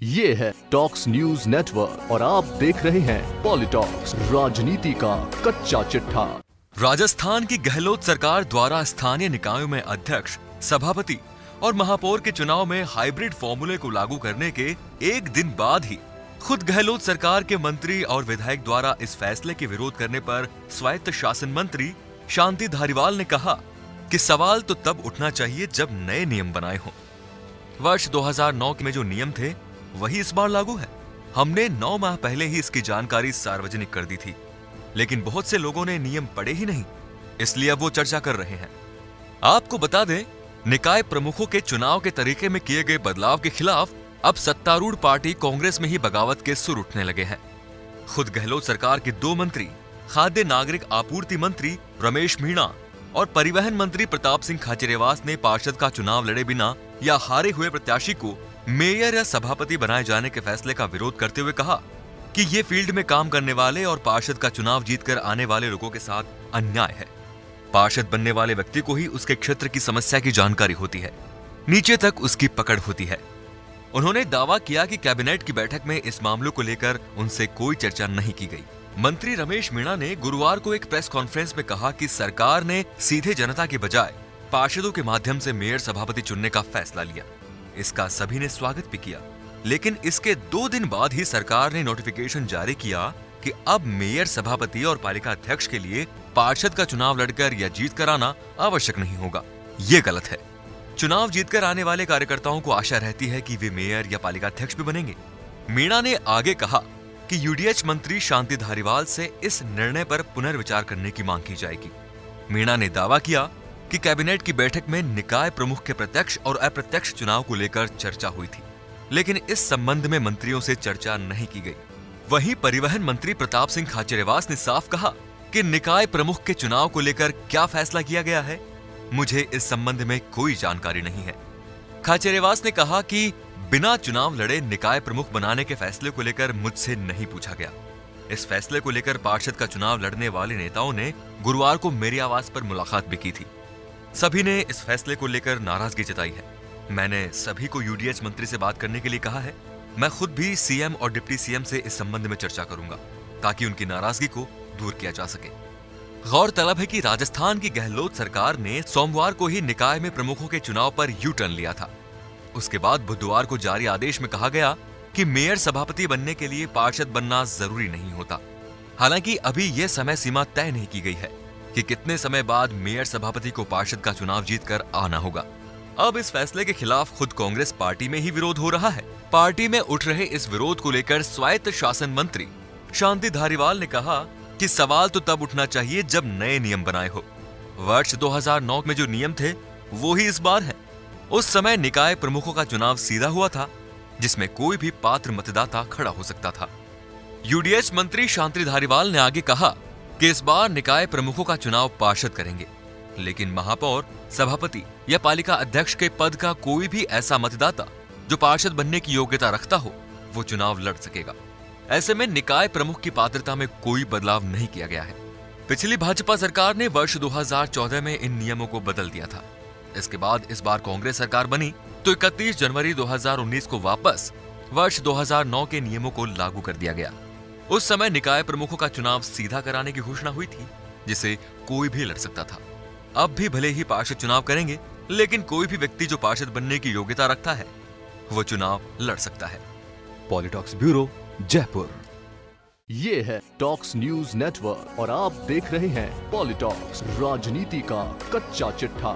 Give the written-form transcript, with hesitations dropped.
ये है talks news network और आप देख रहे हैं पॉलिटॉक्स, राजनीति का कच्चा चिट्ठा। राजस्थान की गहलोत सरकार द्वारा स्थानीय निकायों में अध्यक्ष, सभापति और महापौर के चुनाव में हाइब्रिड फॉर्मूले को लागू करने के एक दिन बाद ही खुद गहलोत सरकार के मंत्री और विधायक द्वारा इस फैसले के विरोध करने पर स्वायत्त शासन मंत्री शांति धारीवाल ने कहा कि सवाल तो तब उठना चाहिए जब नए नियम बनाए हों। वर्ष 2009 में जो नियम थे वही इस बार लागू है। हमने 9 माह पहले ही इसकी जानकारी सार्वजनिक कर दी थी, लेकिन बहुत से लोगों ने नियम पढ़े ही नहीं, इसलिए अब वो चर्चा कर रहे हैं। आपको बता दें, निकाय प्रमुखों के चुनाव के तरीके में किए गए बदलाव के खिलाफ अब सत्तारूढ़ पार्टी कांग्रेस में ही बगावत के सुर उठने लगे हैं। खुद गहलोत सरकार के 2 मंत्री, खाद्य नागरिक आपूर्ति मंत्री रमेश मीणा और परिवहन मंत्री प्रताप सिंह खाचरियावास ने पार्षद का चुनाव लड़े बिना या हारे हुए प्रत्याशी को मेयर या सभापति बनाए जाने के फैसले का विरोध करते हुए कहा कि ये फील्ड में काम करने वाले और पार्षद का चुनाव जीतकर आने वाले लोगों के साथ अन्याय है। पार्षद बनने वाले व्यक्ति को ही उसके क्षेत्र की समस्या की जानकारी होती है, नीचे तक उसकी पकड़ होती है। उन्होंने दावा किया कि कैबिनेट की बैठक में इस मामलों को लेकर उनसे कोई चर्चा नहीं की गई। मंत्री रमेश मीणा ने गुरुवार को एक प्रेस कॉन्फ्रेंस में कहा कि सरकार ने सीधे जनता के बजाय पार्षदों के माध्यम से मेयर सभापति चुनने का फैसला लिया। इसका सभी ने स्वागत भी किया, लेकिन इसके 2 दिन बाद ही सरकार ने नोटिफिकेशन जारी किया कि अब मेयर सभापति और पालिका अध्यक्ष के लिए पार्षद का चुनाव लड़कर या जीत कर आना आवश्यक नहीं होगा। ये गलत है। चुनाव जीतकर आने वाले कार्यकर्ताओं को आशा रहती है कि वे मेयर या पालिका अध्यक्ष भी बनेंगे। मीणा ने आगे कहा कि यूडीएच मंत्री शांति धारीवाल से इस निर्णय पर पुनर्विचार करने की मांग की जाएगी। मीणा ने दावा किया कि कैबिनेट की बैठक में निकाय प्रमुख के प्रत्यक्ष और अप्रत्यक्ष चुनाव को लेकर चर्चा हुई थी, लेकिन इस संबंध में मंत्रियों से चर्चा नहीं की गई। वहीं परिवहन मंत्री प्रताप सिंह खाचरियावास ने साफ कहा कि निकाय प्रमुख के चुनाव को लेकर क्या फैसला किया गया है, मुझे इस संबंध में कोई जानकारी नहीं है। खाचरियावास ने कहा कि बिना चुनाव लड़े निकाय प्रमुख बनाने के फैसले को लेकर मुझसे नहीं पूछा गया। इस फैसले को लेकर पार्षद का चुनाव लड़ने वाले नेताओं ने गुरुवार को मेरे आवास पर मुलाकात भी की थी। सभी ने इस फैसले को लेकर नाराजगी जताई है। मैंने सभी को यूडीएच मंत्री से बात करने के लिए कहा है। मैं खुद भी सीएम और डिप्टी सीएम से इस संबंध में चर्चा करूंगा ताकि उनकी नाराजगी को दूर किया जा सके। गौरतलब है कि राजस्थान की गहलोत सरकार ने सोमवार को ही निकाय में प्रमुखों के चुनाव पर यू टर्न लिया था। उसके बाद बुधवार को जारी आदेश में कहा गया कि मेयर सभापति बनने के लिए पार्षद बनना जरूरी नहीं होता। हालांकि अभी यह समय सीमा तय नहीं की गई है कि कितने समय बाद मेयर सभापति को पार्षद का चुनाव जीतकर आना होगा। अब इस फैसले के खिलाफ खुद कांग्रेस पार्टी में ही विरोध हो रहा है। पार्टी में उठ रहे इस विरोध को लेकर स्वायत्त शासन मंत्री शांति धारीवाल ने कहा कि सवाल तो तब उठना चाहिए जब नए नियम बनाए हो। वर्ष 2009 में जो नियम थे वो ही इस बार है। उस समय निकाय प्रमुखों का चुनाव सीधा हुआ था, जिसमें कोई भी पात्र मतदाता खड़ा हो सकता था। यूडीएच मंत्री शांति धारीवाल ने आगे कहा कि इस बार निकाय प्रमुखों का चुनाव पार्षद करेंगे, लेकिन महापौर, सभापति या पालिका अध्यक्ष के पद का कोई भी ऐसा मतदाता जो पार्षद बनने की योग्यता रखता हो, वो चुनाव लड़ सकेगा। ऐसे में निकाय प्रमुख की पात्रता में कोई बदलाव नहीं किया गया है। पिछली भाजपा सरकार ने वर्ष 2014 में इन नियमों को बदल दिया था। इसके बाद इस बार कांग्रेस सरकार बनी तो 31 जनवरी 2019 को वापस वर्ष 2009 के नियमों को लागू कर दिया गया। उस समय निकाय प्रमुखों का चुनाव सीधा कराने की घोषणा हुई थी, जिसे कोई भी लड़ सकता था। अब भी भले ही पार्षद चुनाव करेंगे, लेकिन कोई भी व्यक्ति जो पार्षद बनने की योग्यता रखता है वो चुनाव लड़ सकता है। पॉलिटॉक्स ब्यूरो, जयपुर। ये है टॉक्स न्यूज नेटवर्क और आप देख रहे हैं पॉलिटॉक्स, राजनीति का कच्चा चिट्ठा।